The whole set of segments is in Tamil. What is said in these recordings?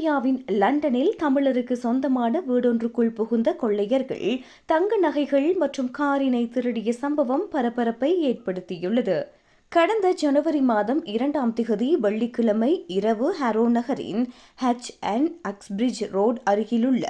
இந்தியாவின் லண்டனில் தமிழருக்கு சொந்தமான வீடொன்றுக்குள் புகுந்த கொள்ளையர்கள் தங்க நகைகள் மற்றும் காரினை திருடிய சம்பவம் பரபரப்பை ஏற்படுத்தியுள்ளது. கடந்த ஜனவரி மாதம் 2ஆம் திகதி வெள்ளிக்கிழமை இரவு ஹரோ நகரின் H&Uxbridge ரோட் அருகிலுள்ள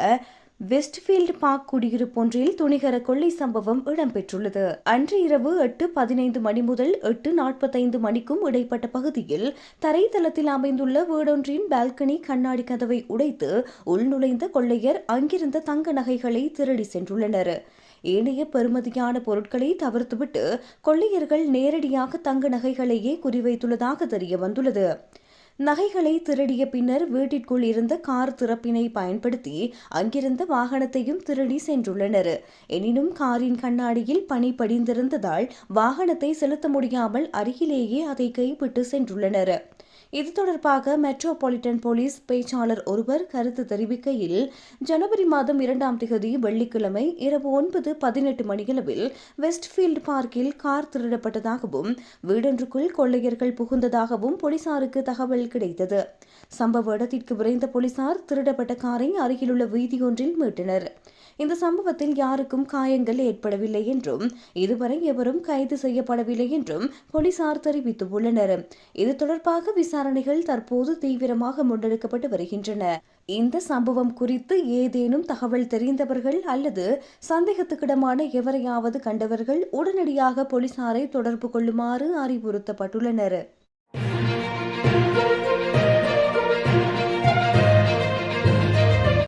வெஸ்ட்ஃபீல்ட் பார்க் குடியிருப்பொன்றில் துணிகர கொள்ளை சம்பவம் இடம்பெற்றுள்ளது. அன்று இரவு 8:15 மணி முதல் 8:45 மணிக்கும் இடைப்பட்ட பகுதியில் தரைத்தளத்தில் அமைந்துள்ள வீடொன்றின் பால்கனி கண்ணாடி கதவை உடைத்து உள்நுழைந்த கொள்ளையர் அங்கிருந்த தங்க நகைகளை திருடி சென்றுள்ளனர். ஏனைய பெறுமதியான பொருட்களை தவிர்த்துவிட்டு கொள்ளையர்கள் நேரடியாக தங்க நகைகளையே குறிவைத்துள்ளதாக தெரிய வந்துள்ளது. நகைகளை திருடிய பின்னர் வீட்டிற்குள் இருந்த கார் திறப்பினை பயன்படுத்தி அங்கிருந்த வாகனத்தையும் திருடி சென்றுள்ளனர். எனினும் காரின் கண்ணாடியில் பனி படிந்திருந்ததால் வாகனத்தை செலுத்த முடியாமல் அருகிலேயே அதை கைவிட்டு சென்றுள்ளனர். இது தொடர்பாக மெட்ரோபாலிட்டன் போலீஸ் பேச்சாளர் ஒருவர் கருத்து தெரிவிக்கையில், ஜனவரி மாதம் 2ஆம் திகதி வெள்ளிக்கிழமை இரவு 9:18 மணியளவில் வெஸ்ட்ஃபீல்ட் பார்க்கில் கார் திருடப்பட்டதாகவும் வீடொன்றுக்குள் கொள்ளையர்கள் புகுந்ததாகவும் போலீசாருக்கு தகவல் கிடைத்தது. சம்பவ இடத்திற்கு விரைந்த போலீசார் திருடப்பட்ட காரை அருகிலுள்ள வீதியொன்றில் மீட்டனர். இந்த சம்பவத்தில் யாருக்கும் காயங்கள் ஏற்படவில்லை என்றும் இதுவரை எவரும் கைது செய்யப்படவில்லை என்றும் போலீசார் தெரிவித்துள்ளனர். இது தொடர்பாக விசாரணைகள் தற்போது தீவிரமாக முன்னெடுக்கப்பட்டு வருகின்றன. இந்த சம்பவம் குறித்து ஏதேனும் தகவல் தெரிந்தவர்கள் அல்லது சந்தேகத்துக்கிடமான எவரையாவது கண்டவர்கள் உடனடியாக போலீசாரை தொடர்பு கொள்ளுமாறு அறிவுறுத்தப்பட்டுள்ளனர்.